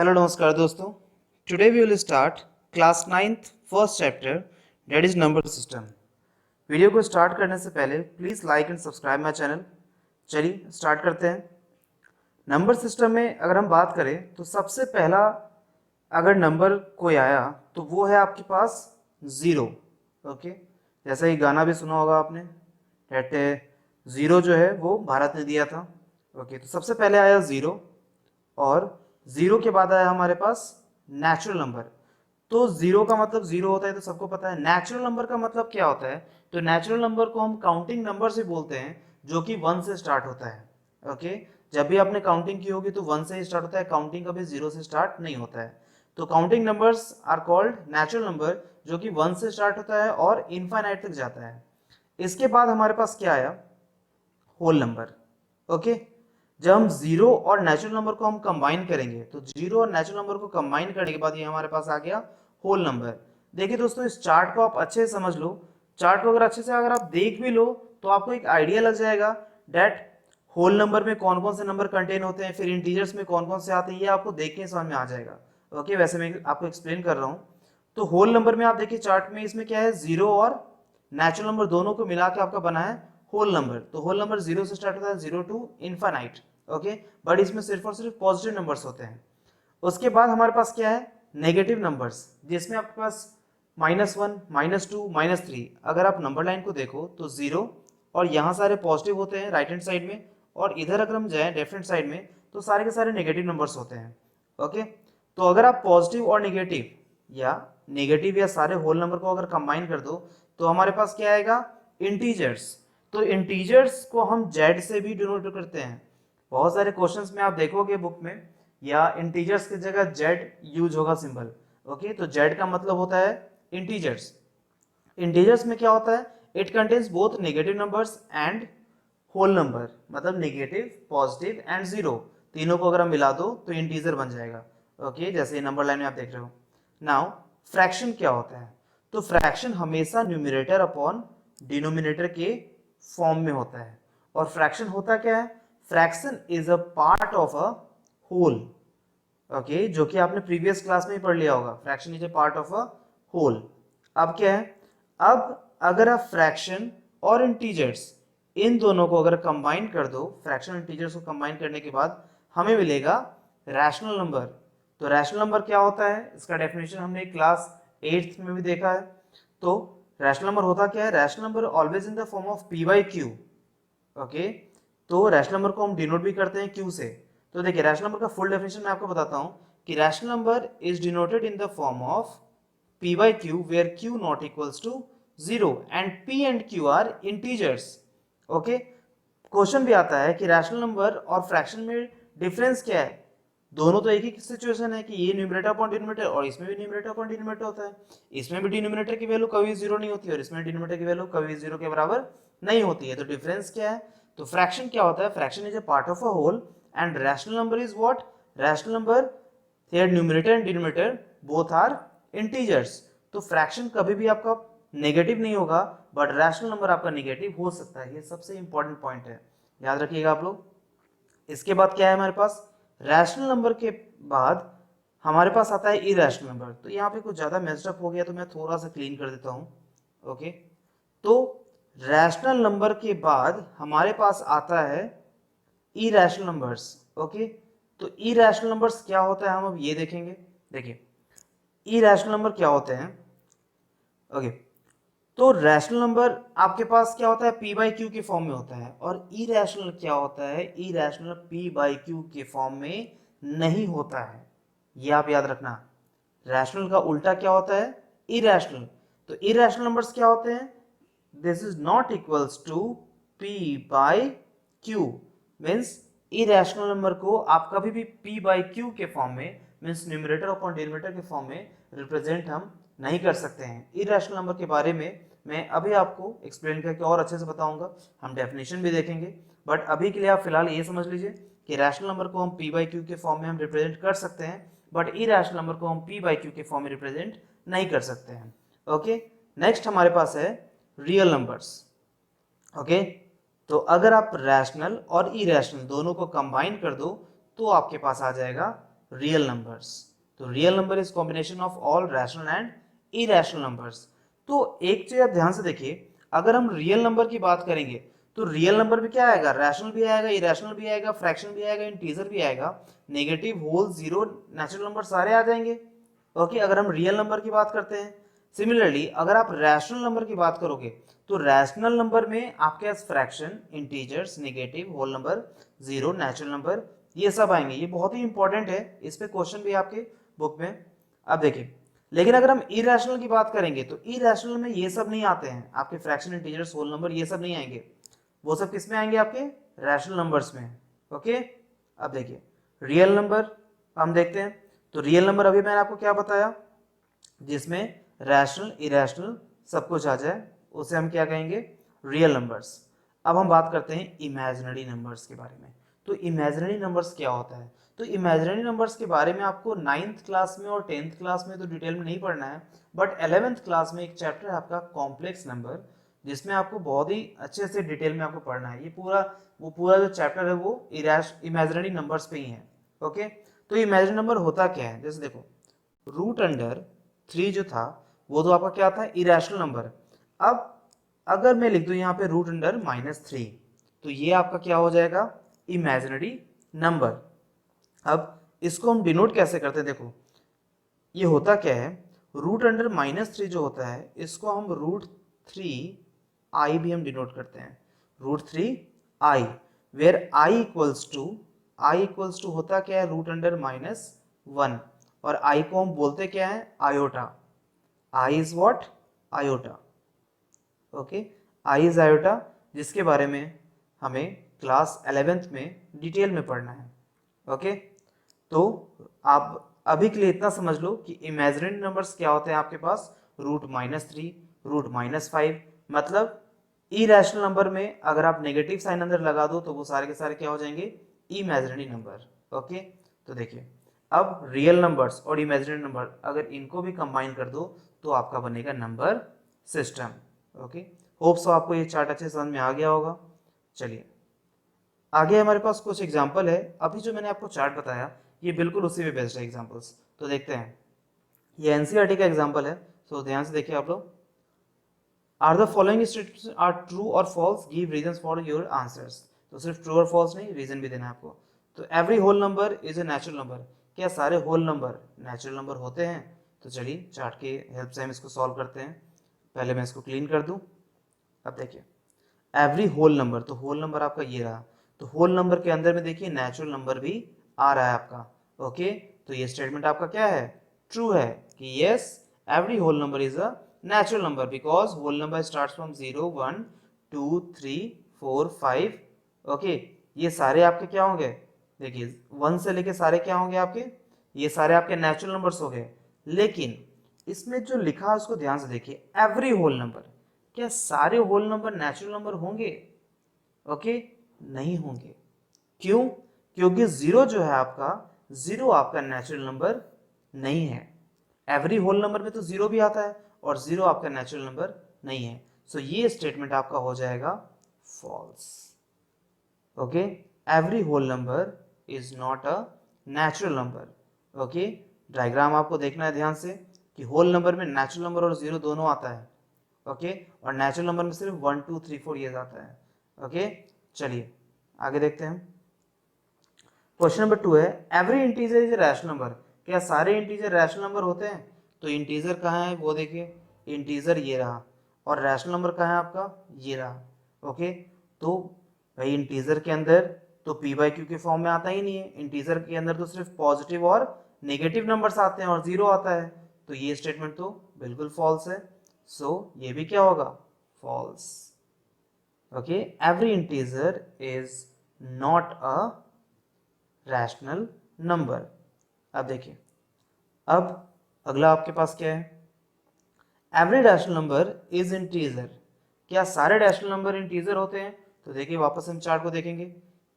Hello नमस्कार दोस्तों। Today we will start class 9th first chapter that is number system. Video को start करने से पहले please like and subscribe my channel. चलिए स्टार्ट करते हैं। नंबर सिस्टम में अगर हम बात करें तो सबसे पहला अगर नंबर कोई आया तो वो है आपके पास ज़ीरो। ओके, जैसा ही गाना भी सुना होगा आपने, दैट ज़ीरो जो है वो भारत ने दिया था। ओके, तो सबसे पहले आया ज़ीरो और जीरो के बाद आया हमारे पास नेचुरल नंबर। तो जीरो का मतलब जीरो होता है तो सबको पता है। नेचुरल नंबर का मतलब क्या होता है? तो नेचुरल नंबर को हम काउंटिंग नंबर से बोलते हैं जो कि वन से स्टार्ट होता है। ओके, जब भी आपने काउंटिंग की होगी तो वन से ही स्टार्ट होता है, काउंटिंग कभी जीरो से स्टार्ट नहीं होता है। तो counting numbers are called natural number, जो कि वन से स्टार्ट होता है और इनफाइनाइट तक जाता है। इसके बाद हमारे पास क्या आया? Whole number. ओके, जब हम जीरो और नेचुरल नंबर को हम कंबाइन करेंगे तो जीरो और नेचुरल नंबर को कंबाइन करने के बाद ये हमारे पास आ गया होल नंबर। देखिए दोस्तों, इस चार्ट को आप अच्छे से समझ लो। चार्ट को अगर अच्छे से अगर आप देख भी लो तो आपको एक आइडिया लग जाएगा डेट होल नंबर में कौन कौन से नंबर कंटेन होते हैं, फिर इंटीजर्स में कौन कौन से आते हैं, ये आपको देख के समझ में आ जाएगा। ओके, वैसे मैं आपको एक्सप्लेन कर रहा हूँ। तो होल नंबर में आप देखिए चार्ट में, इसमें क्या है, जीरो और नेचुरल नंबर दोनों को मिला के आपका बना है होल नंबर। तो होल नंबर जीरो से स्टार्ट होता है, zero to infinite. Okay, but इसमें सिर्फ और सिर्फ पॉजिटिव नंबर्स होते हैं। उसके बाद हमारे पास क्या है? नेगेटिव नंबर्स, जिसमें आपके पास -1, -2, -3। अगर आप नंबर लाइन को देखो तो जीरो और यहाँ सारे पॉजिटिव होते हैं राइट हैंड साइड में, और इधर अगर हम जाएं लेफ्ट हैंड साइड में तो सारे के सारे नेगेटिव नंबर्स होते हैं। ओके, तो अगर आप पॉजिटिव और नेगेटिव या सारे होल नंबर को अगर कंबाइन कर दो तो हमारे पास क्या आएगा? इंटीजर्स। तो इंटीजर्स को हम जेड से भी डिनोट करते हैं। बहुत सारे क्वेश्चंस में आप देखोगे बुक में, या इंटीजर्स की जगह जेड यूज होगा सिंबल। ओके, तो जेड का मतलब होता है इंटीजर्स। इंटीजर्स में क्या होता है? It contains both negative numbers and whole number, मतलब नेगेटिव, पॉजिटिव एंड जीरो, तीनों को अगर हम मिला दो तो इंटीजर बन जाएगा। ओके, जैसे ये नंबर लाइन में आप देख रहे हो। नाउ फ्रैक्शन क्या होता है? तो फ्रैक्शन हमेशा न्यूमरेटर अपॉन डिनोमिनेटर के फॉर्म में होता है। और फ्रैक्शन होता क्या है? Fraction is a part of a whole. Okay, जो कि आपने प्रीवियस क्लास में ही पढ़ लिया होगा, fraction is a part of a whole. अब क्या है? अब अगर आप फ्रैक्शन और इंटीजर्स इन दोनों को अगर कंबाइन कर दो, फ्रैक्शन और इंटीजर्स को कंबाइन करने के बाद हमें मिलेगा रैशनल नंबर। तो रैशनल नंबर क्या होता है? इसका डेफिनेशन हमने क्लास 8th में भी देखा है। तो रैशनल नंबर होता क्या है? Rational number always in the form of P by Q. Okay, तो रैशनल नंबर को हम डिनोट भी करते हैं क्यू से। तो देखिए, रैशनल नंबर का फुल डेफिनेशन मैं आपको बताता हूं कि rational number is denoted in the form of p by q where q not equals to 0 and p and q are integers. Okay, question भी आता है कि रैशनल नंबर और फ्रैक्शन में डिफरेंस क्या है? दोनों तो एक ही सिचुएशन है कि ये न्यूमरेटर अपॉन डिनोमिनेटर, और इसमें भी न्यूमरेटर अपॉन डिनोमिनेटर होता है। इसमें भी डिनोमिनेटर की वैल्यू कभी जीरो नहीं होती और इसमें डिनोमिनेटर की वैल्यू कभी जीरो के बराबर नहीं होती है। तो डिफरेंस क्या है? तो फ्रैक्शन क्या होता है? Fraction is a part of a whole and rational number is what? Rational number here numerator and denominator both are integers। तो फ्रैक्शन कभी भी आपका नेगेटिव नहीं होगा, बट रैशनल नंबर आपका नेगेटिव हो सकता है। ये सबसे इंपॉर्टेंट पॉइंट है, याद रखिएगा आप लोग। इसके बाद क्या है हमारे पास? रैशनल नंबर के बाद हमारे पास आता है इरेशनल नंबर। तो यहाँ पे कुछ ज्यादा मेस्ड अप हो गया तो मैं थोड़ा सा क्लीन कर देता हूँ। ओके, तो रैशनल नंबर के बाद हमारे पास आता है इरेशनल नंबर्स। ओके, तो इरेशनल नंबर्स क्या होता है हम अब ये देखेंगे। देखिए, इरेशनल नंबर क्या होते हैं। ओके, तो रैशनल नंबर आपके पास क्या होता है? p बाई क्यू के फॉर्म में होता है। और इरेशनल क्या होता है? इरेशनल p बाई क्यू के फॉर्म में नहीं होता है, ये आप याद रखना। रैशनल का उल्टा क्या होता है? इरेशनल। तो इरेशनल नंबर्स क्या होते हैं? This is not equals to p by q. Means irrational number को आप कभी भी p बाई क्यू के फॉर्म में, मीन्स न्यूमरेटर अपॉन डिनोमिनेटर के फॉर्म में रिप्रेजेंट हम नहीं कर सकते हैं। इरेशनल नंबर के बारे में मैं अभी आपको एक्सप्लेन करके और अच्छे से बताऊंगा, हम डेफिनेशन भी देखेंगे। बट अभी के लिए आप फिलहाल ये समझ लीजिए कि रैशनल नंबर को हम p बाई क्यू के फॉर्म में हम रिप्रेजेंट कर सकते हैं, बट इरेशनल नंबर को हम p बाई क्यू के फॉर्म में रिप्रेजेंट नहीं कर सकते हैं। ओके, नेक्स्ट हमारे पास है रियल नंबर्स। ओके, तो अगर आप रैशनल और इरेशनल दोनों को कंबाइन कर दो तो आपके पास आ जाएगा रियल नंबर्स। तो real number is combination of all rational and irrational numbers. तो एक चीज आप ध्यान से देखिए, अगर हम रियल नंबर की बात करेंगे तो रियल नंबर में क्या आएगा, रैशनल भी आएगा, इरैशनल भी आएगा, फ्रैक्शन भी आएगा, इंटीजर भी आएगा, negative, whole, zero, natural number सारे आ जाएंगे। ओके, अगर हम रियल नंबर की बात करते हैं। सिमिलरली अगर आप रैशनल नंबर की बात करोगे तो रैशनल नंबर में आपके पास fraction, integers, negative, whole number, zero, natural number, ये सब आएंगे। ये बहुत ही इंपॉर्टेंट है, इस पे क्वेश्चन भी आपके बुक में। अब देखिए, लेकिन अगर हम इरैशनल की बात करेंगे तो इरैशनल में ये सब नहीं आते हैं, आपके फ्रैक्शन, इंटीजर्स, होल नंबर ये सब नहीं आएंगे। वो सब किस में आएंगे, आपके रैशनल नंबर्स में। ओके, अब देखिए रियल नंबर हम देखते हैं। तो रियल नंबर अभी मैंने आपको क्या बताया, जिसमें रैशनल, इरैशनल सब कुछ आ जाए उसे हम क्या कहेंगे, रियल नंबर्स। अब हम बात करते हैं इमेजिनरी नंबर्स के बारे में। तो इमेजिनरी नंबर्स क्या होता है, तो इमेजिनरी नंबर्स के बारे में आपको 9th क्लास में और 10th क्लास में तो डिटेल में नहीं पढ़ना है, बट 11th क्लास में एक चैप्टर है आपका कॉम्प्लेक्स नंबर, जिसमें आपको बहुत ही अच्छे से डिटेल में आपको पढ़ना है। ये पूरा जो चैप्टर है वो इमेजिनरी नंबर्स पे ही है। ओके, तो इमेजिनरी नंबर होता क्या है, जैसे देखो रूट अंडर 3 जो था वो तो आपका क्या था, इरेशनल नंबर। अब अगर मैं लिख दूं यहाँ पे रूट अंडर -3 तो ये आपका क्या हो जाएगा, इमेजिनरी नंबर। अब इसको हम डिनोट कैसे करते हैं, देखो ये होता क्या है, रूट अंडर -3 जो होता है इसको हम √3i भी हम डिनोट करते हैं, √3i, where i equals to होता क्या है, रूट अंडर -1, और i को हम बोलते क्या है, iota. i is what, iota. Okay, i is iota, जिसके बारे में हमें क्लास 11th में डिटेल में पढ़ना है। ओके, तो आप अभी के लिए इतना समझ लो कि इमेजिनरी नंबर्स क्या होते हैं आपके पास, √-3, √-5, मतलब इरेशनल नंबर में अगर आप नेगेटिव साइन अंदर लगा दो तो वो सारे के सारे क्या हो जाएंगे, इमेजिनरी नंबर। ओके, तो देखिए अब रियल नंबर्स और इमेजिनरी नंबर अगर इनको भी कंबाइन कर दो तो आपका बनेगा number system. Okay, hope so आपको ये चार्ट अच्छे समझ में आ गया होगा। चलिए आगे हमारे पास कुछ एग्जाम्पल है, अभी जो मैंने आपको चार्ट बताया ये बिल्कुल उसी पे बेस्ड है एग्जाम्पल्स। तो देखते हैं, ये एनसीईआरटी का एग्जाम्पल है, तो ध्यान से देखिए आप लोग। Are the following statements are true और false, give reasons for your answers. तो सिर्फ ट्रू और फॉल्स नहीं, रीजन भी देना है आपको। तो every whole number is a natural number, क्या सारे होल नंबर नेचुरल नंबर होते हैं। तो चलिए चार्ट की हेल्प से हम इसको सॉल्व करते हैं। पहले मैं इसको क्लीन कर दूं। अब देखिए एवरी होल नंबर, तो होल नंबर आपका ये रहा, तो होल नंबर के अंदर में देखिए नेचुरल नंबर भी आ रहा है आपका। ओके, तो ये स्टेटमेंट आपका क्या है, ट्रू है, कि yes every whole number is a natural number because whole number starts from 0, 1, 2, 3, 4, 5। Okay, ये सारे आपके क्या होंगे, देखिए 1 से लेके सारे क्या होंगे आपके, ये सारे आपके नेचुरल नंबर्स हो गए। लेकिन इसमें जो लिखा है उसको ध्यान से देखिए, एवरी होल नंबर, क्या सारे होल नंबर नेचुरल नंबर होंगे, ओके नहीं होंगे। क्यों, क्योंकि जीरो जो है आपका, जीरो आपका नेचुरल नंबर नहीं है। एवरी होल नंबर में तो जीरो भी आता है और जीरो आपका नेचुरल नंबर नहीं है, सो ये स्टेटमेंट आपका हो जाएगा false. Okay, every whole number is not a natural number. Okay, diagram आपको देखना है ध्यान से कि होल नंबर में नेचुरल नंबर और जीरो दोनों आता है। ओके, और नेचुरल नंबर में सिर्फ 1, 2, 3, 4 ये आता है। ओके, चलिए आगे देखते हैं। क्वेश्चन नंबर 2 है, every integer is rational number, क्या सारे इंटीजर रैशनल नंबर होते हैं। तो इंटीजर कहाँ है वो देखिए, इंटीजर ये रहा, और रैशनल नंबर कहाँ है आपका, ये रहा। ओके, तो भाई इंटीजर के अंदर तो p/q के फॉर्म में आता ही नहीं है, इंटीजर के अंदर तो सिर्फ पॉजिटिव और नेगेटिव नंबर्स आते हैं और जीरो आता है, तो ये स्टेटमेंट तो बिल्कुल फॉल्स है। सो ये भी क्या होगा, false. Okay, every integer is not a rational number. अब देखिए, अब अगला आपके पास क्या है, every rational number is integer, क्या सारे रैशनल नंबर इंटीजर होते हैं। तो देखिए वापस हम चार्ट को देखेंगे,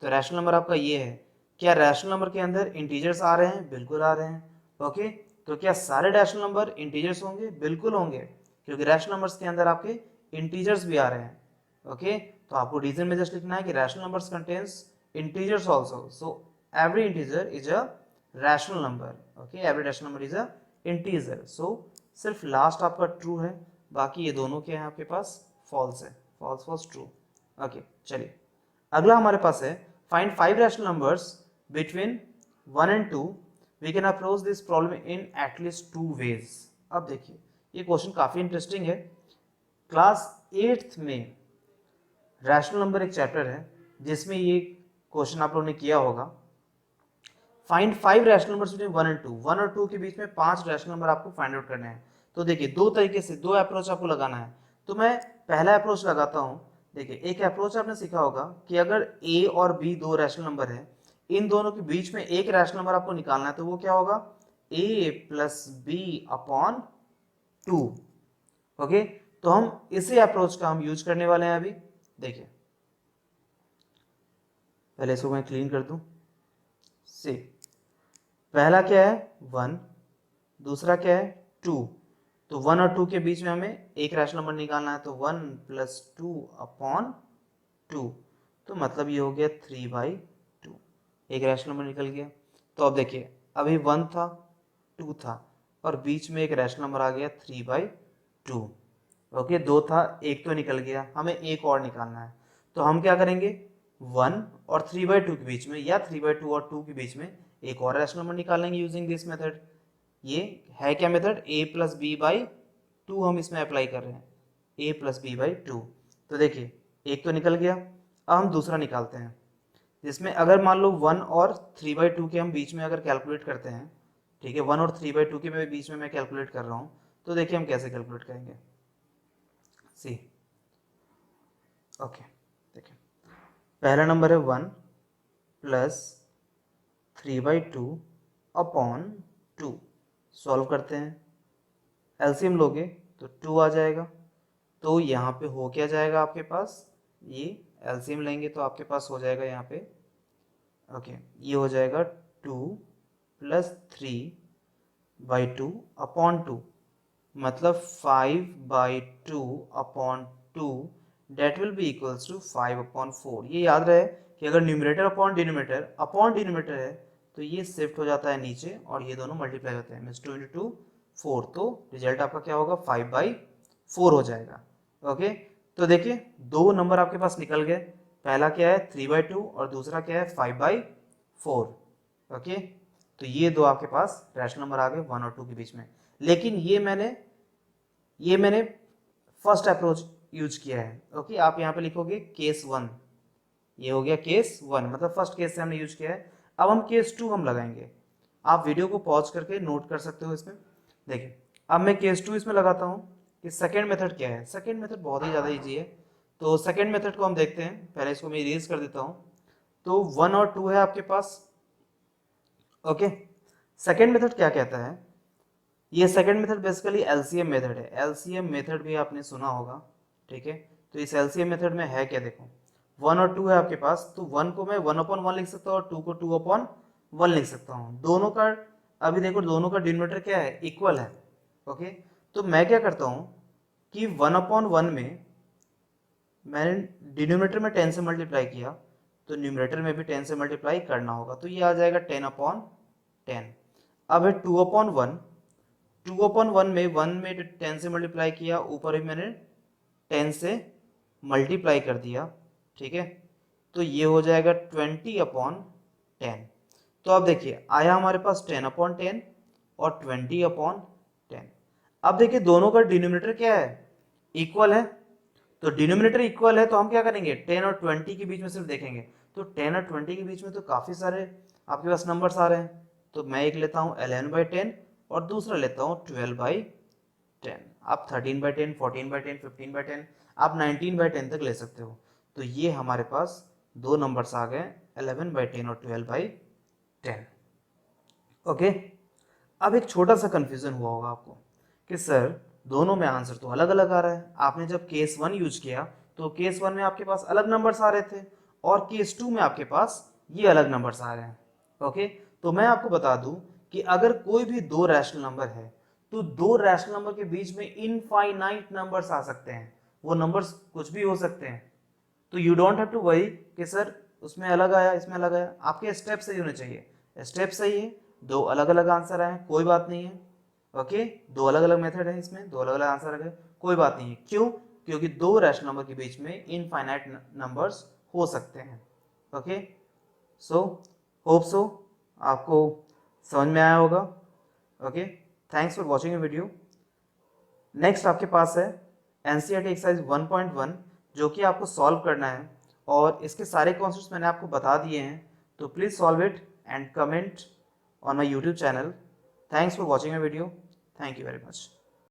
तो रैशनल नंबर आपका ये है, क्या रैशनल नंबर के अंदर इंटीजर्स आ रहे हैं, बिल्कुल आ रहे हैं। ओके, तो क्या सारे रैशनल नंबर इंटीजर्स होंगे, बिल्कुल होंगे, क्योंकि रैशनल नंबर्स के अंदर आपके इंटीजर्स भी आ रहे हैं। ओके, तो आपको रीजन में जस्ट लिखना है कि rational numbers contains integers also, so every integer is a rational number, okay, every rational number is a integer. So सिर्फ लास्ट आपका ट्रू है, बाकी ये दोनों क्या है आपके पास, फॉल्स है, फॉल्स फॉल्स ट्रू। ओके, चलिए अगला हमारे पास है find 5 rational numbers between 1 and 2। We can approach this problem in at least 2 ways. अब देखिए ये क्वेश्चन काफी इंटरेस्टिंग है। क्लास 8th में रैशनल नंबर एक चैप्टर है जिसमें ये क्वेश्चन आप लोगों ने किया होगा। Find 5 rational numbers between 1 and 2। 1 और 2 के बीच में 5 रैशनल नंबर आपको फाइंड आउट करने हैं। तो देखिए दो तरीके से, दो अप्रोच आपको लगाना है। तो मैं पहला अप्रोच लगाता हूँ। देखिए एक अप्रोच आपने सीखा होगा कि अगर a और b दो रैशनल नंबर है, इन दोनों के बीच में एक रैशनल नंबर आपको निकालना है, तो वो क्या होगा, a प्लस बी अपॉन 2। ओके, तो हम इसी अप्रोच का हम यूज करने वाले हैं अभी। देखिए पहले इसको मैं क्लीन कर दूं। सी, पहला क्या है 1, दूसरा क्या है 2। तो 1 और 2 के बीच में हमें एक रैशनल नंबर निकालना है, तो 1 प्लस 2 अपॉन 2। तो मतलब ये हो गया 3/2, एक रैशनल नंबर निकल गया। तो अब देखिए अभी 1 था, 2 था और बीच में एक रैशनल नंबर आ गया 3/2। ओके, 2 था, एक तो निकल गया, हमें एक और निकालना है। तो हम क्या करेंगे, 1 और 3/2 के बीच में या 3/2 और 2 के बीच में एक और रैशनल नंबर निकालेंगे यूजिंग दिस मेथड। ये है क्या method, a plus b by 2 हम इसमें अप्लाई कर रहे हैं, a प्लस बी बाई 2। तो देखिए एक तो निकल गया। अब हम दूसरा निकालते हैं, जिसमें अगर मान लो 1 और 3/2 के हम बीच में अगर कैलकुलेट करते हैं, ठीक है, 1 और 3/2 के बीच में मैं कैलकुलेट कर रहा हूँ। तो देखिए हम कैसे कैलकुलेट करेंगे। सी, ओके, देखिए पहला नंबर है 1 प्लस 3/2 अपॉन 2। सॉल्व करते हैं, एलसीएम लोगे तो 2 आ जाएगा। तो यहाँ पे हो क्या जाएगा आपके पास, ये एलसीएम लेंगे तो आपके पास हो जाएगा यहाँ पे, ओके, ये हो जाएगा 2 प्लस 3/2 अपॉन 2, मतलब 5/2 upon 2 that will be equals to 5/4। ये याद रहे कि अगर न्यूमरेटर अपॉन डिनोमिनेटर है तो ये शिफ्ट हो जाता है नीचे और ये दोनों मल्टीप्लाई होते हैं, मीन्स 2 × 2 4। तो रिजल्ट आपका क्या होगा, 5/4 हो जाएगा। ओके, तो देखिए दो नंबर आपके पास निकल गए, पहला क्या है 3/2 और दूसरा क्या है 5/4। ओके, तो ये दो आपके पास रैशनल नंबर आ गए 1 और 2 के बीच में। लेकिन ये मैंने फर्स्ट अप्रोच यूज किया है। ओके, आप यहाँ पे लिखोगे केस 1, ये हो गया केस 1, मतलब फर्स्ट केस से हमने यूज किया है। अब हम केस 2 हम लगाएंगे। आप वीडियो को पॉज करके नोट कर सकते हो इसमें। देखिए अब मैं केस 2 इसमें लगाता हूँ कि सेकेंड मेथड क्या है। सेकेंड मेथड बहुत ही ज़्यादा ईजी है, तो सेकेंड मेथड को हम देखते हैं। पहले इसको मैं इरेज कर देता हूँ। तो 1 और 2 है आपके पास। ओके, सेकेंड मेथड क्या कहता है, ये second method basically LCM method है। एलसीएम मेथड भी आपने सुना होगा, ठीक है। तो इस एलसीएम मेथड में है क्या, देखो 1 और 2 है आपके पास, तो 1 को मैं 1/1 लिख सकता हूँ और 2 को 2/1 लिख सकता हूँ। दोनों का अभी देखो दोनों का डिनोमिनेटर क्या है, इक्वल है। ओके, तो मैं क्या करता हूँ कि 1/1 में मैंने डिनोमिनेटर में 10 से मल्टीप्लाई किया, तो न्यूमरेटर में भी 10 से मल्टीप्लाई करना होगा, तो ये आ जाएगा 10/10। अब है 2/1, 2/1 में 1 में 10 से मल्टीप्लाई किया, ऊपर भी मैंने 10 से मल्टीप्लाई कर दिया, ठीक है। तो ये हो जाएगा 20/10। तो अब देखिए आया हमारे पास 10/10 और 20/10। अब देखिए दोनों का डिनोमिनेटर क्या है, इक्वल है। तो डिनोमिनेटर इक्वल है तो हम क्या करेंगे, 10 और 20 के बीच में सिर्फ देखेंगे। तो 10 और 20 के बीच में तो काफ़ी सारे आपके पास नंबर्स आ रहे हैं। तो मैं एक लेता हूँ 11/10 और दूसरा लेता हूँ 12/10। आप 13/10, 14/10, 15/10, आप 19/10 तक ले सकते हो। तो ये हमारे पास दो नंबर्स आ गए 11/10 और 12/10। ओके, अब एक छोटा सा कंफ्यूजन हुआ होगा आपको कि सर दोनों में आंसर तो अलग अलग आ रहा है। आपने जब केस 1 यूज किया तो केस 1 में आपके पास अलग नंबर्स आ रहे थे और केस 2 में आपके पास ये अलग नंबर्स आ रहे हैं। ओके, तो मैं आपको बता दूं कि अगर कोई भी दो रैशनल नंबर है तो दो रैशनल नंबर के बीच में इनफाइनाइट नंबर्स आ सकते हैं। वो नंबर्स कुछ भी हो सकते हैं। तो you don't have to worry कि सर उसमें अलग आया इसमें अलग आया, आपके स्टेप सही होने चाहिए। स्टेप सही है दो अलग अलग आंसर आए, कोई बात नहीं है। ओके, दो अलग अलग मेथड है इसमें, दो अलग अलग आंसर है, कोई बात नहीं है। क्यों? क्योंकि दो रैशनल नंबर के बीच में इनफाइनाइट नंबर्स हो सकते हैं। ओके, सो होप सो आपको समझ में आया होगा। Okay, thanks for watching video. Next आपके पास है एनसीईआरटी एक्सरसाइज 1.1 जो कि आपको सॉल्व करना है, और इसके सारे कॉन्सेप्ट्स मैंने आपको बता दिए हैं, तो please solve it and comment on my YouTube channel. Thanks for watching my video. Thank you very much.